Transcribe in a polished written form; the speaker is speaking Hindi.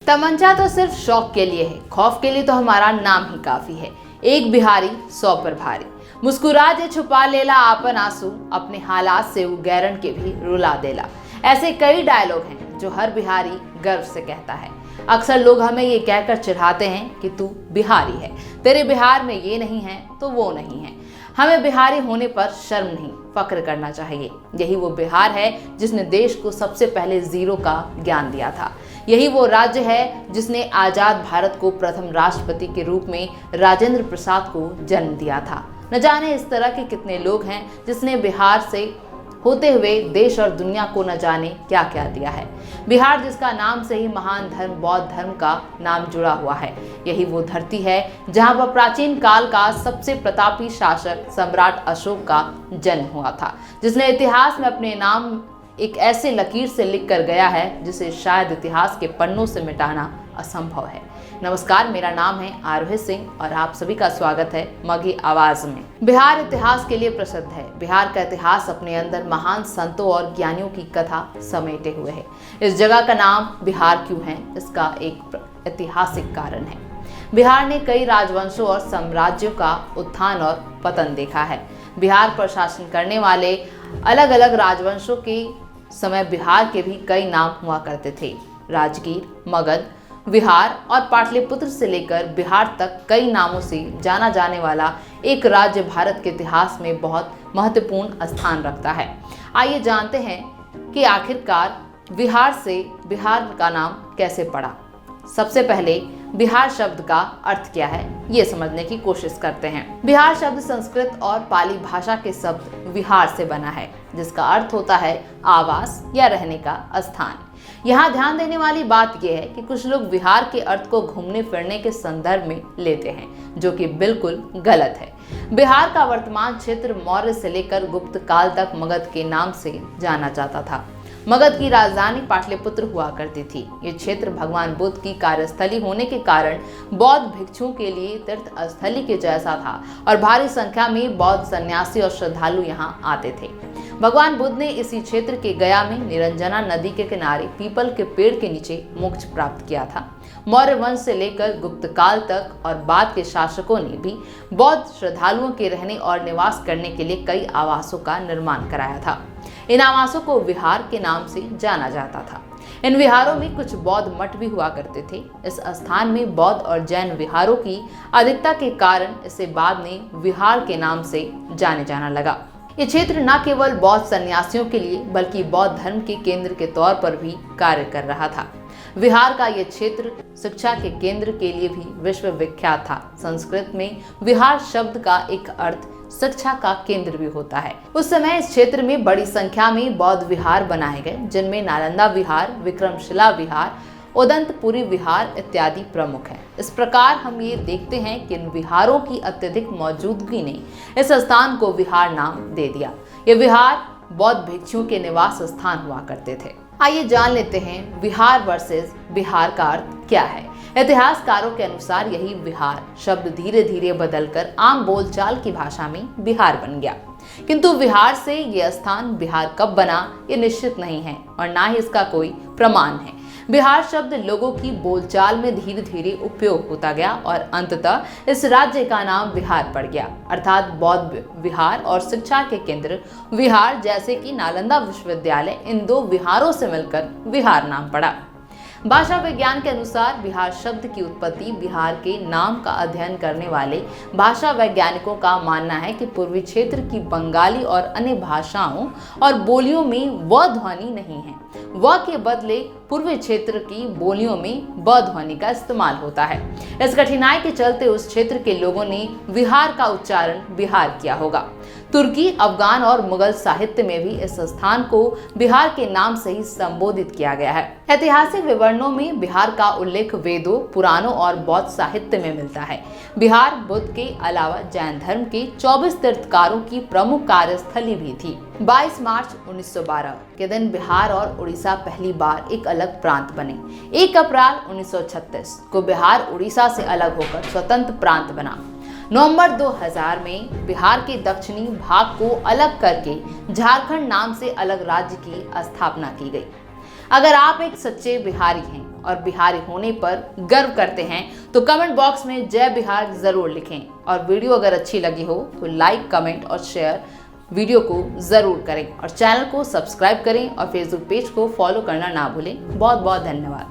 तमंचा तो सिर्फ शौक के लिए है, खौफ के लिए तो हमारा नाम ही काफी है। एक बिहारी 100 पर भारी, मुस्कुरा जे छुपा लेला आपन आंसू, अपने हालात से वो गैरन के भी रुला देला। ऐसे कई डायलॉग हैं जो हर बिहारी गर्व से कहता है। अक्सर लोग हमें ये कहकर चिढ़ाते हैं कि तू बिहारी है, तेरे बिहार में ये नहीं है तो वो नहीं है। हमें बिहारी होने पर शर्म नहीं, फख्र करना चाहिए। यही वो बिहार है जिसने देश को सबसे पहले जीरो का ज्ञान दिया था। यही वो राज्य है जिसने आजाद भारत को प्रथम राष्ट्रपति के रूप में राजेंद्र प्रसाद को जन्म दिया था। न जाने इस तरह के कितने लोग हैं जिसने बिहार से होते हुए देश और दुनिया को न जाने क्या क्या दिया है। बिहार जिसका नाम से ही महान धर्म बौद्ध धर्म का नाम जुड़ा हुआ है। यही वो धरती है जहां पर प्राचीन काल का सबसे प्रतापी शासक सम्राट अशोक का जन्म हुआ था, जिसने इतिहास में अपने नाम एक ऐसे लकीर से लिख कर गया है जिसे शायद इतिहास के पन्नों से मिटाना असंभव है। नमस्कार, मेरा नाम है आरोही सिंह और आप सभी का स्वागत है मगही आवाज में। बिहार इतिहास के लिए प्रसिद्ध है। बिहार का इतिहास अपने अंदर महान संतों और ज्ञानियों की कथा समेटे हुए है। इस जगह का नाम बिहार क्यों है, इसका एक ऐतिहासिक कारण है। बिहार ने कई राजवंशों और साम्राज्यों का उत्थान और पतन देखा है। बिहार पर शासन करने वाले अलग अलग राजवंशों के समय बिहार के भी कई नाम हुआ करते थे। राजगीर, मगध, विहार और पाटलिपुत्र से लेकर बिहार तक कई नामों से जाना जाने वाला एक राज्य भारत के इतिहास में बहुत महत्वपूर्ण स्थान रखता है। आइए जानते हैं कि आखिरकार बिहार से बिहार का नाम कैसे पड़ा। सबसे पहले बिहार शब्द का अर्थ क्या है, ये समझने की कोशिश करते हैं। बिहार शब्द संस्कृत और पाली भाषा के शब्द विहार से बना है, जिसका अर्थ होता है आवास या रहने का स्थान। यहाँ ध्यान देने वाली बात यह है कि कुछ लोग बिहार के अर्थ को घूमने फिरने के संदर्भ में लेते हैं, जो कि बिल्कुल गलत है। बिहार का वर्तमान क्षेत्र मौर्य से लेकर गुप्त काल तक मगध के नाम से जाना जाता था। मगध की राजधानी पाटलिपुत्र हुआ करती थी। ये क्षेत्र भगवान बुद्ध की कार्यस्थली होने के कारण बौद्ध भिक्षुओं के लिए तीर्थ स्थली के जैसा था और भारी संख्या में बौद्ध सन्यासी और श्रद्धालु यहाँ आते थे। भगवान बुद्ध ने इसी क्षेत्र के गया में निरंजना नदी के किनारे पीपल के पेड़ के नीचे मोक्ष प्राप्त किया था। मौर्य वंश से लेकर गुप्त काल तक और बाद के शासकों ने भी बौद्ध श्रद्धालुओं के रहने और निवास करने के लिए कई आवासों का निर्माण कराया था। इन आवासों को विहार के नाम से जाना जाता था। इन विहारों में कुछ बौद्ध मठ भी हुआ करते थे। इस स्थान में बौद्ध और जैन विहारों की अधिकता के कारण इसे बाद में विहार के नाम से जाने जाना लगा। ये क्षेत्र न केवल बौद्ध सन्यासियों के लिए बल्कि बौद्ध धर्म के केंद्र के तौर पर भी कार्य कर रहा था। विहार का यह क्षेत्र शिक्षा के केंद्र के लिए भी विश्व विख्यात था। संस्कृत में विहार शब्द का एक अर्थ शिक्षा का केंद्र भी होता है। उस समय इस क्षेत्र में बड़ी संख्या में बौद्ध विहार बनाए गए, जिनमें नालंदा विहार, विक्रमशिला विहार, उदंतपुरी विहार इत्यादि प्रमुख हैं। इस प्रकार हम ये देखते हैं कि इन विहारों की अत्यधिक मौजूदगी ने इस स्थान को विहार नाम दे दिया। ये विहार बौद्ध भिक्षुओं के निवास स्थान हुआ करते थे। आइए जान लेते हैं विहार वर्सेस बिहार का अर्थ क्या है। इतिहासकारों के अनुसार यही विहार शब्द धीरे धीरे बदलकर आम बोलचाल की भाषा में बिहार बन गया, किंतु विहार से यह स्थान बिहार कब बना ये निश्चित नहीं है और ना ही इसका कोई प्रमाण है। बिहार शब्द लोगों की बोलचाल में धीरे धीरे उपयोग होता गया और अंततः इस राज्य का नाम बिहार पड़ गया, अर्थात बौद्ध विहार और शिक्षा के केंद्र विहार जैसे कि नालंदा विश्वविद्यालय, इन दो विहारों से मिलकर विहार नाम पड़ा। भाषा विज्ञान के अनुसार बिहार शब्द की उत्पत्ति बिहार के नाम का अध्ययन करने वाले भाषा वैज्ञानिकों का मानना है कि पूर्वी क्षेत्र की बंगाली और अन्य भाषाओं और बोलियों में व ध्वनि नहीं है। व के बदले पूर्वी क्षेत्र की बोलियों में ब ध्वनि का इस्तेमाल होता है। इस कठिनाई के चलते उस क्षेत्र के लोगों ने विहार का उच्चारण बिहार किया होगा। तुर्की, अफगान और मुगल साहित्य में भी इस स्थान को बिहार के नाम से ही संबोधित किया गया है। ऐतिहासिक विवरणों में बिहार का उल्लेख वेदों, पुराणों और बौद्ध साहित्य में मिलता है। बिहार बुद्ध के अलावा जैन धर्म के 24 तीर्थकारों की प्रमुख कार्यस्थली भी थी। 22 मार्च 1912 के दिन बिहार और उड़ीसा पहली बार एक अलग प्रांत बने। 1 अप्रैल 1936 को बिहार उड़ीसा से अलग होकर स्वतंत्र प्रांत बना। नवंबर 2000 में बिहार के दक्षिणी भाग को अलग करके झारखंड नाम से अलग राज्य की स्थापना की गई। अगर आप एक सच्चे बिहारी हैं और बिहारी होने पर गर्व करते हैं तो कमेंट बॉक्स में जय बिहार जरूर लिखें। और वीडियो अगर अच्छी लगी हो तो लाइक, कमेंट और शेयर वीडियो को ज़रूर करें और चैनल को सब्सक्राइब करें और फेसबुक पेज को फॉलो करना ना भूलें। बहुत बहुत धन्यवाद।